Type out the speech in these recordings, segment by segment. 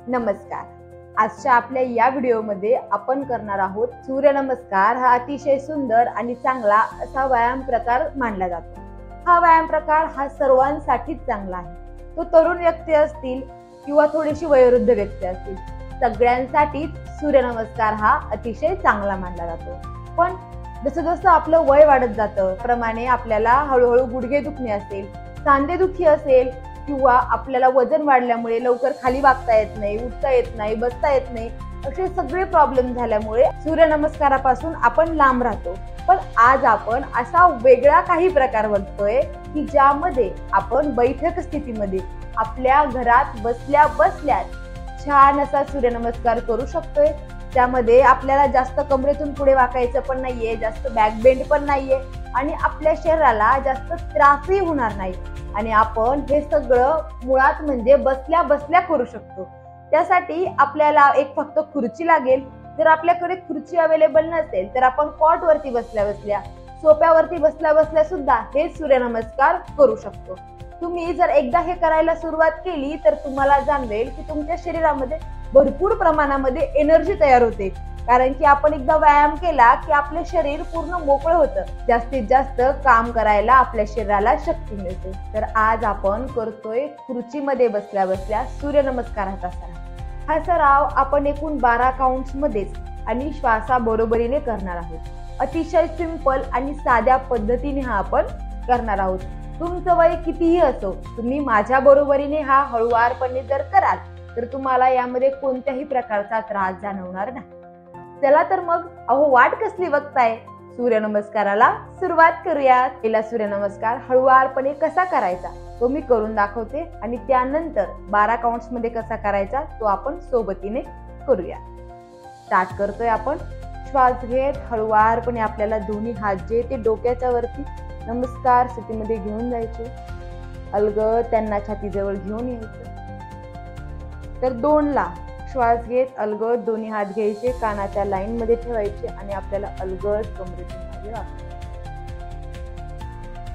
नमस्कार. आजच्या आपल्या या व्हिडिओमध्ये आपण करणार आहोत सूर्यनमस्कार. हा अतिशय सुंदर आणि चांगला असा व्यायाम प्रकार मानला जातो. हा व्यायाम प्रकार हा सर्वांसाठीच चांगला आहे. तो तरुण व्यक्ती असतील किंवा थोडीशी वयोवृद्ध व्यक्ती असतील, सगळ्यांसाठीच सूर्यनमस्कार हा अतिशय चांगला मानला जातो. पण जसं जसं आपलं वय वाढत जातं प्रमाणे आपल्याला हळूहळू गुडघे दुखणे असेल, सांधेदुखी असेल किंवा आपल्याला वजन वाढल्यामुळे लवकर खाली वागता येत नाही, उठता येत नाही, बसता येत नाही, असे सगळे प्रॉब्लेम झाल्यामुळे सूर्यनमस्कारापासून आपण लांब राहतो. पण आज आपण असा वेगळा काही प्रकार बघतोय की ज्यामध्ये आपण बैठक स्थितीमध्ये आपल्या घरात बसल्या बसल्या छान असा सूर्यनमस्कार करू शकतोय. त्यामध्ये आपल्याला जास्त कमरेतून पुढे वाकायचं पण नाहीये, जास्त बॅक बेंड पण नाहीये आणि आपल्या शरीराला जास्त त्रासही होणार नाही. आणि आपण हे सगळं मुळात म्हणजे बसल्या बसल्या करू शकतो. त्यासाठी आपल्याला एक फक्त खुर्ची लागेल. जर आपल्याकडे खुर्ची अवेलेबल नसेल तर आपण कॉट वरती बसल्या बसल्या, सोफ्यावरती बसल्या बसल्या सुद्धा हे सूर्यनमस्कार करू शकतो. तुम्ही जर एकदा हे करायला सुरुवात केली तर तुम्हाला जाणवेल की तुमच्या शरीरामध्ये भरपूर प्रमाणामध्ये एनर्जी तयार होते. कारण की आपण एकदा व्यायाम केला की आपले शरीर पूर्ण मोकळं होतं. जास्तीत जास्त काम करायला आपल्या शरीराला शक्ती मिळते. तर आज आपण करतोय खुर्चीमध्ये बसल्या बसल्या सूर्यनमस्काराचा सराव. हा सराव आपण एकूण 12 काउंट्स मध्येच आणि श्वासाबरोबरीने करणार आहोत. अतिशय सिंपल आणि साध्या पद्धतीने हा आपण करणार आहोत. तुमचं वय कितीही असो, तुम्ही माझ्या बरोबरीने हा हळूवारपणे जर कराल तर तुम्हाला यामध्ये कोणत्याही प्रकारचा त्रास जाणवणार नाही. चला तर मग वाट कसली बघताय, सूर्यनमस्काराला सुरुवात करूयात. पहिला सूर्यनमस्कार हळूवारपणे कसा करायचा तो मी करून दाखवते आणि त्यानंतर 12 काउंट्स मध्ये कसा करायचा तो आपण सोबतीने करूया. स्टार्ट करतोय आपण. श्वास घेत हळूवारपणे आपल्याला दोन्ही हात जे ते डोक्याच्या वरती नमस्कार स्थितीमध्ये घेऊन जायचे. अलगद त्यांना छातीजवळ घेऊन यायचं. तर 2 ला श्वास घेत अलगद दोन्ही हात घ्यायचे, कानाच्या लाईन मध्ये ठेवायचे आणि आपल्याला अलगद कमरेतून मागे वाकायचे.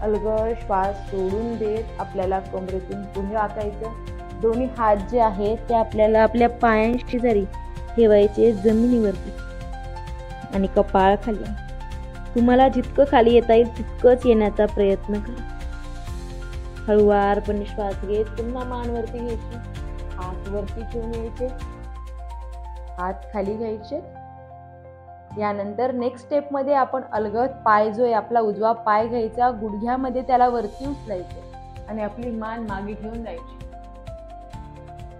अलगद श्वास सोडून देत आपल्याला कमरेतून पुढे वाकायचं. दोन्ही हात जे आहेत ते आपल्याला आपल्या पायांशी जरी ठेवायचे जमिनीवरती आणि कपाळ खाली. तुम्हाला जितकं खाली येता येईल तितकंच येण्याचा प्रयत्न करा. हळूवारपणे श्वास घेत पुन्हा मान वरती घ्यायची, हात वरती ठेवून यायचे, हात खाली घ्यायचे. यानंतर नेक्स्ट स्टेप मध्ये आपण अलगद पाय जो आहे आपला उजवा पाय घ्यायचा, गुडघ्यामध्ये त्याला वरती उचलायचं आणि आपली मान मागे घेऊन जायची.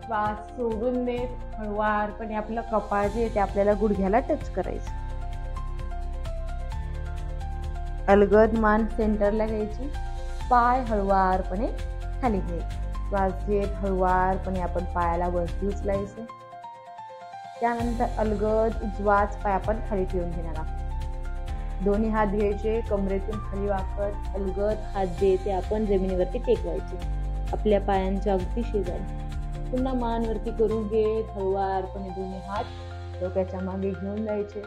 श्वास सोडून देत हळूवारपणे आपलं कपाळ जे आहे ते आपल्याला गुडघ्याला टच करायचं. अलगद मान सेंटरला घ्यायची, पाय हळूवारपणे खाली घ्यायचे. श्वास घेत हळूवारपणे आपण पायाला वरती उचलायचं. त्यानंतर अलगद उजवाच पाय आपण खाली ठेवून घेणार आहोत. दोन्ही हात घ्यायचे, कमरेतून खाली वाकत अलगद हात जे ते आपण जमिनीवरती टेकवायचे आपल्या पायांच्या अगदी शेजारी. पुन्हा मान वरती करून घेत हळूवारपणे दोन्ही हात डोक्याच्या मागे घेऊन जायचे.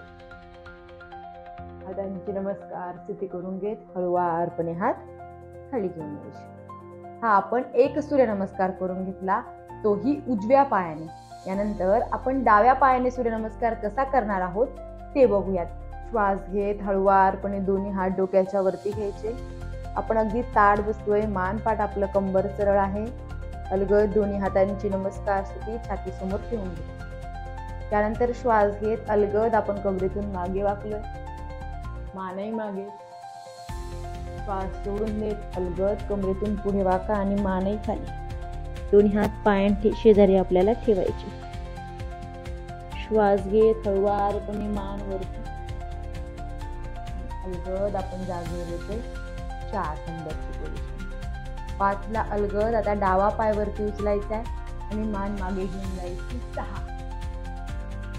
हातांची नमस्कार स्थिती करून घेत हळूवारपणे हात खाली घेऊन जायचे. हा आपण एक सूर्यनमस्कार करून घेतला, तोही उजव्या पायाने. यानंतर आपण डाव्या पायाने सूर्यनमस्कार कसा करणार आहोत ते बघूयात. श्वास घेत हळूवारपणे दोन्ही हात डोक्याच्या वरती घ्यायचे. आपण अगदी ताठ बसतोय, मान पाठ आपलं कंबर सरळ आहे. अलगद दोन्ही हातांची नमस्कार स्थिती छाती समोर ठेवून घ्या. त्यानंतर श्वास घेत अलगद आपण कमरेतून मागे वाकलोय, मानही मागे. श्वास सोडून देत अलगद कमरेतून पुढे वाका आणि मानही खाली. दोन्ही हात पायांच्या शेजारी आपल्याला ठेवायचे. श्वास घेत हळूवारपणे मान वरती अलगद आपण जागेवर येतो. 4 नंबरची पोझिशन. 5 ला अलगद आता डावा पाय वरती उचलायचा आहे आणि मान मागे घेऊन जायची. 6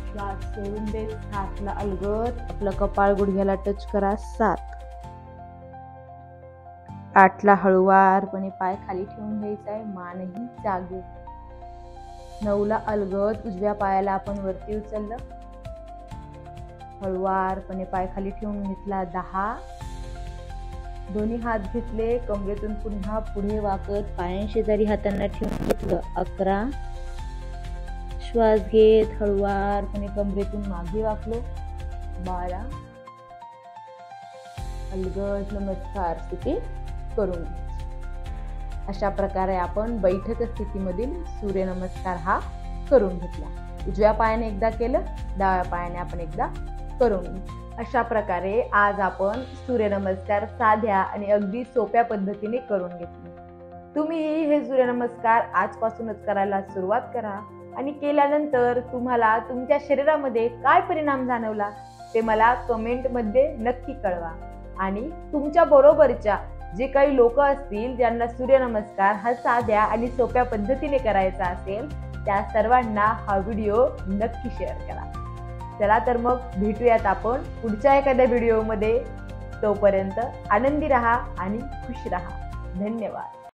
श्वास सोडून देत 7 ला अलगद आपलं कपाळ गुडघ्याला टच करा. 7 8 ला हळूवारपणे पाय खाली ठेवून घ्यायचा आहे, मानही जागे. 9 ला अलगद उजव्या पायाला आपण वरती उचललं, हळूवारपणे पाय खाली ठेवून घेतला. 10 दोन्ही हात घेतले, कमरेतून पुन्हा पुढे वाकत पायांशेजारी हातांना ठेवून घेतलं. 11 श्वास घेत हळुवारपणे कमरेतून मागे वाकलो. 12 अलगद नमस्कार स्थिती करून घ्यायची. अशा प्रकारे आपण बैठक स्थितीमधील सूर्यनमस्कार हा करून घेतला. उजव्या पायाने एकदा केलं, डाव्या पायाने आपण एकदा करून घेऊ. अशा प्रकारे आज आपण सूर्यनमस्कार साध्या आणि अगदी सोप्या पद्धतीने करून घेतले. तुम्ही हे सूर्यनमस्कार आजपासूनच करायला सुरुवात करा आणि केल्यानंतर तुम्हाला तुमच्या शरीरामध्ये काय परिणाम जाणवला ते मला कमेंटमध्ये नक्की कळवा. आणि तुमच्या बरोबरच्या जे काही लोक असतील ज्यांना सूर्यनमस्कार हा साध्या आणि सोप्या पद्धतीने करायचा असेल त्या सर्वांना हा व्हिडिओ नक्की शेअर करा. चला तर मग भेटूयात आपण पुढच्या एखाद्या व्हिडिओमध्ये. तोपर्यंत आनंदी राहा आणि खुश राहा. धन्यवाद.